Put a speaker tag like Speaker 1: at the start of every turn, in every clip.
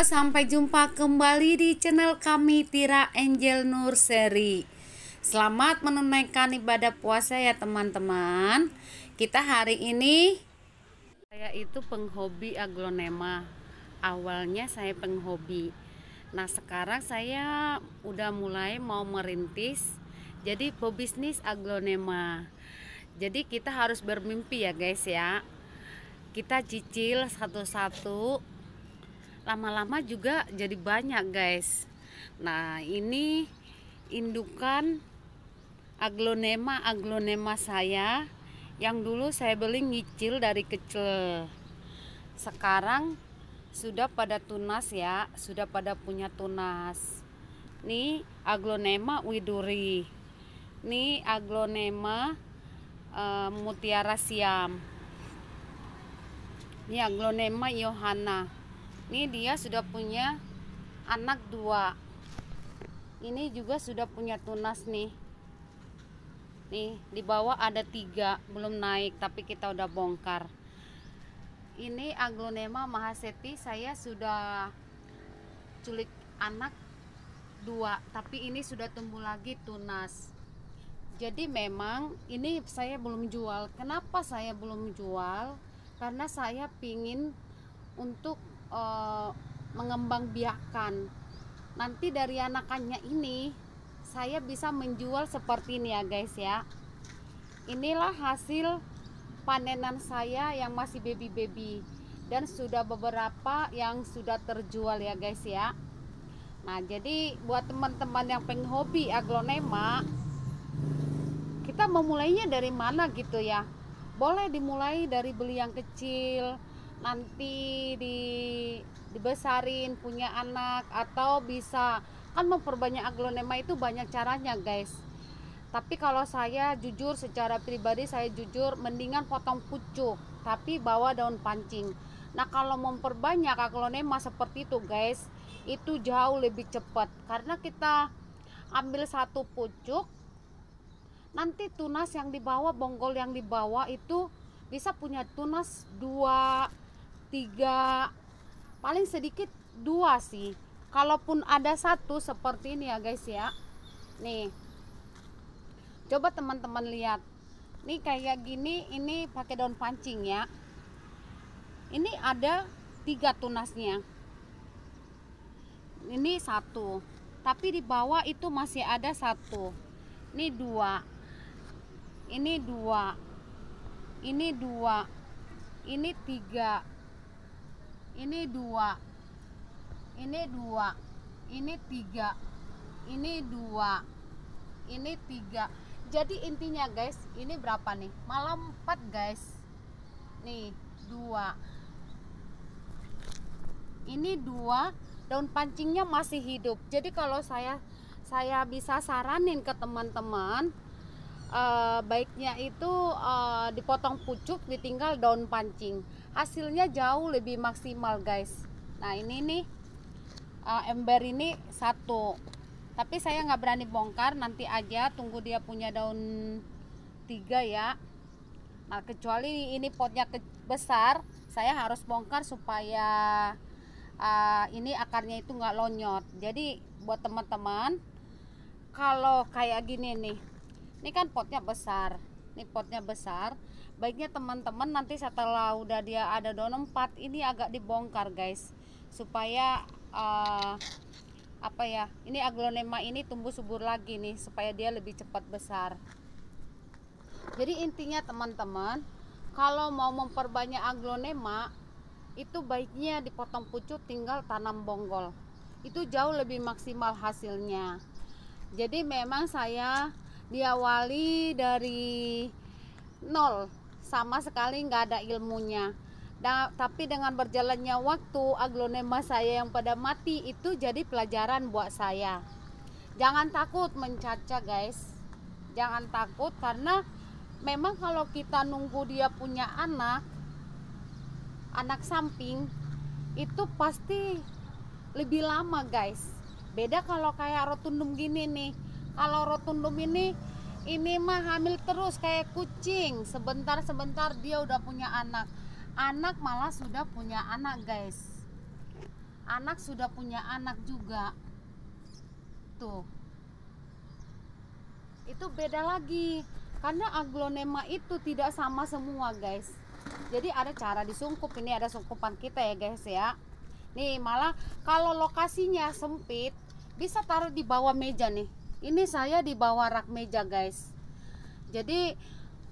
Speaker 1: sampai jumpa kembali di channel kami Tira Angel Nursery. Selamat menunaikan ibadah puasa ya teman-teman. Kita hari ini, saya itu penghobi aglonema. Awalnya saya penghobi. Nah sekarang saya udah mulai mau merintis jadi pebisnis aglonema. Jadi kita harus bermimpi ya guys ya. Kita cicil satu-satu, lama-lama juga jadi banyak guys. Nah ini indukan aglonema saya yang dulu saya beli nyicil dari kecil. Sekarang sudah pada tunas ya, sudah pada punya tunas. Nih aglonema widuri, nih aglonema mutiara siam, nih aglonema Yohana. Ini dia sudah punya anak 2. Ini juga sudah punya tunas nih. Nih di bawah ada 3 belum naik tapi kita udah bongkar. Ini aglonema mahaseti saya sudah culik anak 2 tapi ini sudah tumbuh lagi tunas. Jadi memang ini saya belum jual. Kenapa saya belum jual? Karena saya pingin untuk mengembang biakan. Nanti dari anakannya ini saya bisa menjual seperti ini ya guys ya. Inilah hasil panenan saya yang masih baby dan sudah beberapa yang sudah terjual ya guys ya. Nah jadi buat teman-teman yang pengen hobi aglonema, kita memulainya dari mana gitu ya. Boleh dimulai dari beli yang kecil, nanti dibesarin punya anak, atau bisa kan memperbanyak aglonema itu banyak caranya guys. Tapi kalau saya jujur secara pribadi, saya jujur mendingan potong pucuk tapi bawa daun pancing. Nah kalau memperbanyak aglonema seperti itu guys, itu jauh lebih cepat karena kita ambil satu pucuk, nanti tunas yang dibawa, bonggol yang dibawa itu bisa punya tunas 2, 3, paling sedikit 2 sih. Kalaupun ada 1 seperti ini ya guys ya. Nih coba teman-teman lihat, nih kayak gini, ini pakai daun pancing ya. Ini ada 3 tunasnya, ini 1 tapi di bawah itu masih ada 1. Ini 2, ini 2, ini 2, ini 3, ini 2, ini 2, ini 3, ini 2, ini 3. Jadi intinya guys, ini berapa nih? Malah 4 guys. Nih 2, ini 2, daun pancingnya masih hidup. Jadi kalau saya bisa saranin ke teman-teman, baiknya itu dipotong pucuk, ditinggal daun pancing, hasilnya jauh lebih maksimal guys. Nah ini nih ember ini 1, tapi saya nggak berani bongkar, nanti aja tunggu dia punya daun 3 ya. Nah kecuali ini potnya besar, saya harus bongkar supaya ini akarnya itu nggak lonyot. Jadi buat teman-teman, kalau kayak gini nih, ini kan potnya besar, ini potnya besar, baiknya teman-teman nanti setelah udah dia ada daun 4, ini agak dibongkar guys, supaya apa ya, ini aglonema ini tumbuh subur lagi nih, supaya dia lebih cepat besar. Jadi intinya teman-teman, kalau mau memperbanyak aglonema itu baiknya dipotong pucuk, tinggal tanam bonggol, itu jauh lebih maksimal hasilnya. Jadi memang saya diawali dari 0, sama sekali nggak ada ilmunya. Tapi dengan berjalannya waktu, aglonema saya yang pada mati itu jadi pelajaran buat saya. Jangan takut mencaca guys, jangan takut, karena memang kalau kita nunggu dia punya anak samping itu pasti lebih lama guys. Beda kalau kayak rotundum gini nih. Kalau rotundum ini mah hamil terus kayak kucing, sebentar dia udah punya anak malah sudah punya anak guys. anak sudah punya anak juga tuh, itu beda lagi karena aglonema itu tidak sama semua guys. Jadi ada cara disungkup, ini ada sungkupan kita ya guys ya. Nih malah kalau lokasinya sempit bisa taruh di bawah meja nih. Ini saya di bawah rak meja guys. Jadi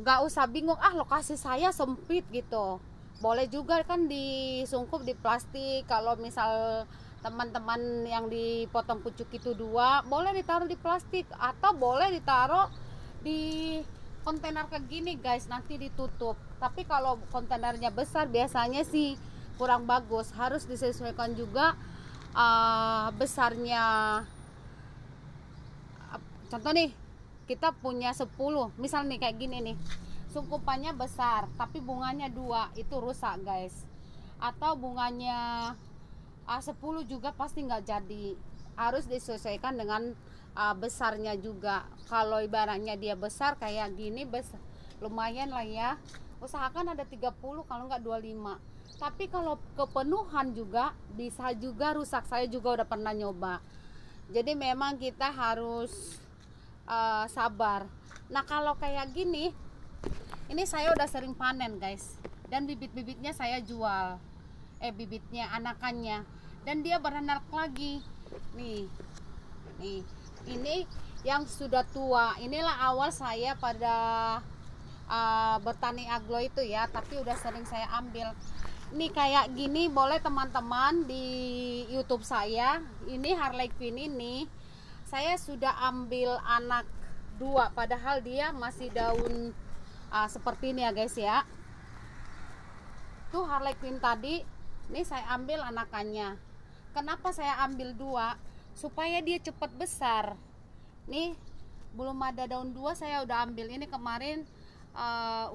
Speaker 1: nggak usah bingung, lokasi saya sempit gitu. Boleh juga kan disungkup di plastik. Kalau misal teman-teman yang dipotong pucuk itu 2, boleh ditaruh di plastik atau boleh ditaruh di kontainer kayak gini guys, nanti ditutup. Tapi kalau kontainernya besar biasanya sih kurang bagus, harus disesuaikan juga besarnya. Contoh nih, kita punya 10, misal nih kayak gini nih, sungkupannya besar tapi bunganya 2, itu rusak guys. Atau bunganya 10 juga pasti nggak jadi, harus disesuaikan dengan besarnya juga. Kalau ibaratnya dia besar kayak gini, besar lumayan lah ya, usahakan ada 30 kalau nggak 25. Tapi kalau kepenuhan juga bisa juga rusak, saya juga udah pernah nyoba. Jadi memang kita harus sabar. Nah kalau kayak gini, ini saya udah sering panen guys, dan bibit-bibitnya saya jual, bibitnya anakannya, dan dia beranak lagi. Nih ini yang sudah tua. Inilah awal saya pada bertani aglo itu ya, tapi udah sering saya ambil. Ini kayak gini, boleh teman-teman di YouTube saya. Ini Harley Quinn ini saya sudah ambil anak 2, padahal dia masih daun seperti ini ya guys ya. Tuh Harley Quinn tadi, ini saya ambil anakannya. Kenapa saya ambil 2? Supaya dia cepat besar. Nih belum ada daun 2 saya udah ambil. Ini kemarin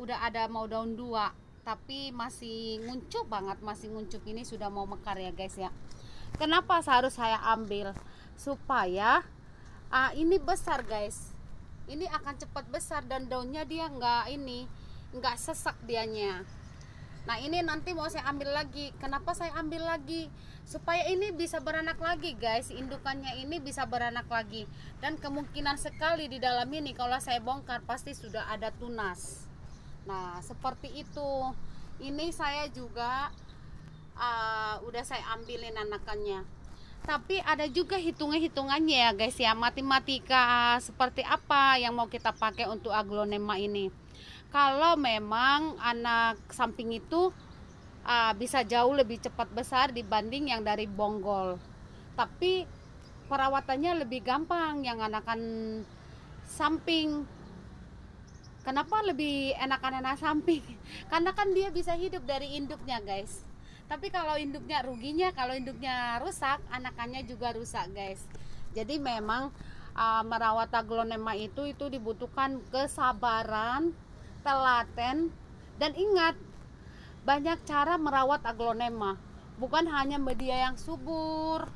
Speaker 1: udah ada mau daun 2, tapi masih nguncup banget, masih nguncup. Ini sudah mau mekar ya guys ya. Kenapa harus saya ambil? Supaya ini besar guys, ini akan cepat besar dan daunnya dia nggak sesak dianya. Nah ini nanti mau saya ambil lagi. Kenapa saya ambil lagi? Supaya ini bisa beranak lagi guys, indukannya ini bisa beranak lagi. Dan kemungkinan sekali di dalam ini kalau saya bongkar pasti sudah ada tunas. Nah seperti itu. Ini saya juga udah saya ambilin anakannya. Tapi ada juga hitungannya ya guys ya, matematika seperti apa yang mau kita pakai untuk aglonema ini. Kalau memang anak samping itu bisa jauh lebih cepat besar dibanding yang dari bonggol, tapi perawatannya lebih gampang yang anakan samping. Kenapa lebih enakan anak samping? Karena kan dia bisa hidup dari induknya guys. Tapi kalau induknya ruginya, kalau induknya rusak, anakannya juga rusak guys. Jadi memang merawat aglonema itu dibutuhkan kesabaran, telaten, dan ingat, banyak cara merawat aglonema. Bukan hanya media yang subur.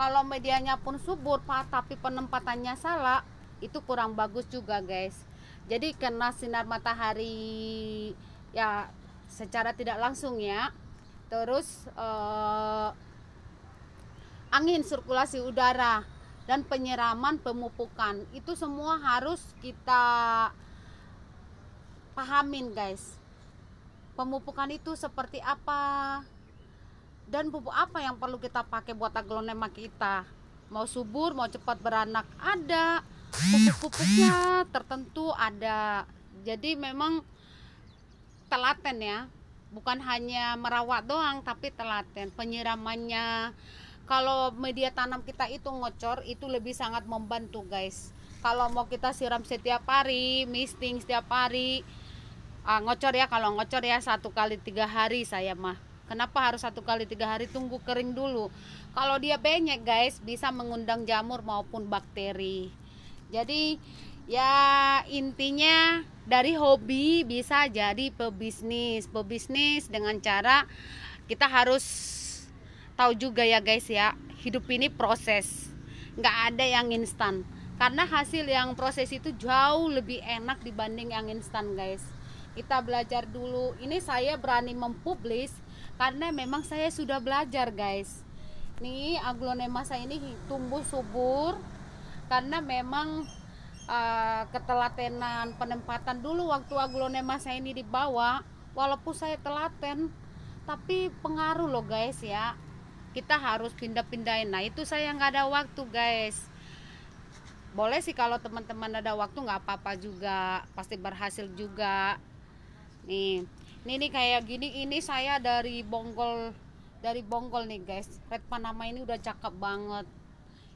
Speaker 1: Kalau medianya pun subur tapi penempatannya salah, itu kurang bagus juga guys. Jadi kena sinar matahari ya secara tidak langsung ya. Terus angin, sirkulasi udara, dan penyiraman, pemupukan, itu semua harus kita pahamin guys. Pemupukan itu seperti apa dan pupuk apa yang perlu kita pakai buat aglonema kita. Mau subur, mau cepat beranak, ada pupuk-pupuknya tertentu ada. Jadi memang telaten ya, bukan hanya merawat doang tapi telaten. Penyiramannya, kalau media tanam kita itu ngocor, itu lebih sangat membantu guys. Kalau mau kita siram setiap hari, misting setiap hari, ngocor ya. Kalau ngocor ya 1 kali 3 hari saya mah. Kenapa harus 1 kali 3 hari? Tunggu kering dulu. Kalau dia benyek guys, bisa mengundang jamur maupun bakteri. Jadi ya intinya dari hobi bisa jadi pebisnis. Pebisnis dengan cara kita harus tahu juga ya guys ya, hidup ini proses, nggak ada yang instan. Karena hasil yang proses itu jauh lebih enak dibanding yang instan guys. Kita belajar dulu. Ini saya berani mempublish karena memang saya sudah belajar guys. Nih aglonema saya ini tumbuh subur karena memang ketelatenan penempatan. Dulu waktu aglonema saya ini dibawa, walaupun saya telaten tapi pengaruh loh guys ya, kita harus pindah-pindahin. Nah itu saya nggak ada waktu guys. Boleh sih kalau teman-teman ada waktu, nggak apa-apa juga, pasti berhasil juga. Nih kayak gini, ini saya dari Bonggol nih guys. Red Panama ini udah cakep banget.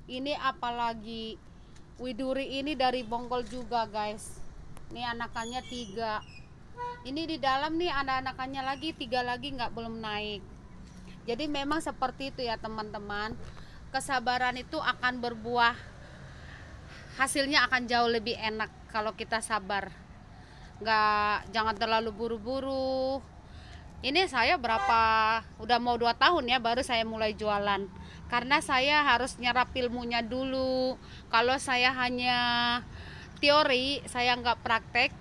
Speaker 1: Ini apalagi Widuri ini dari Bonggol juga guys. Ini anakannya 3. Ini di dalam nih ada anakannya lagi 3 lagi, nggak belum naik. Jadi memang seperti itu ya teman-teman. Kesabaran itu akan berbuah, hasilnya akan jauh lebih enak kalau kita sabar. Jangan terlalu buru-buru. Ini saya udah mau 2 tahun ya baru saya mulai jualan, karena saya harus nyerap ilmunya dulu. Kalau saya hanya teori, saya nggak praktek,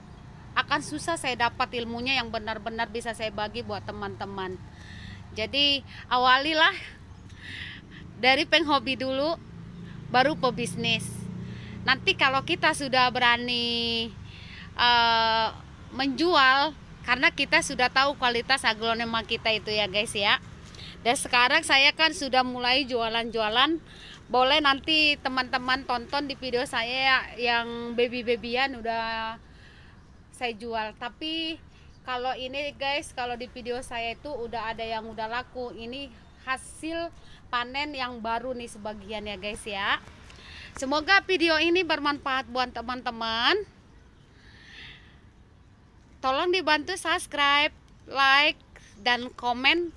Speaker 1: akan susah saya dapat ilmunya yang benar-benar bisa saya bagi buat teman-teman. Jadi awalilah dari penghobi dulu, baru pebisnis. Nanti kalau kita sudah berani menjual, karena kita sudah tahu kualitas aglonema kita itu ya guys ya. Dan sekarang saya kan sudah mulai jualan-jualan. Boleh nanti teman-teman tonton di video saya yang baby-babyan udah saya jual. Tapi kalau ini guys, kalau di video saya itu udah ada yang udah laku. Ini hasil panen yang baru nih sebagian ya guys ya. Semoga video ini bermanfaat buat teman-teman. Tolong dibantu subscribe, like, dan komen,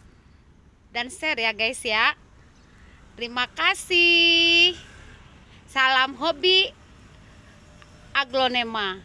Speaker 1: dan share ya guys ya. Terima kasih. Salam hobi aglonema.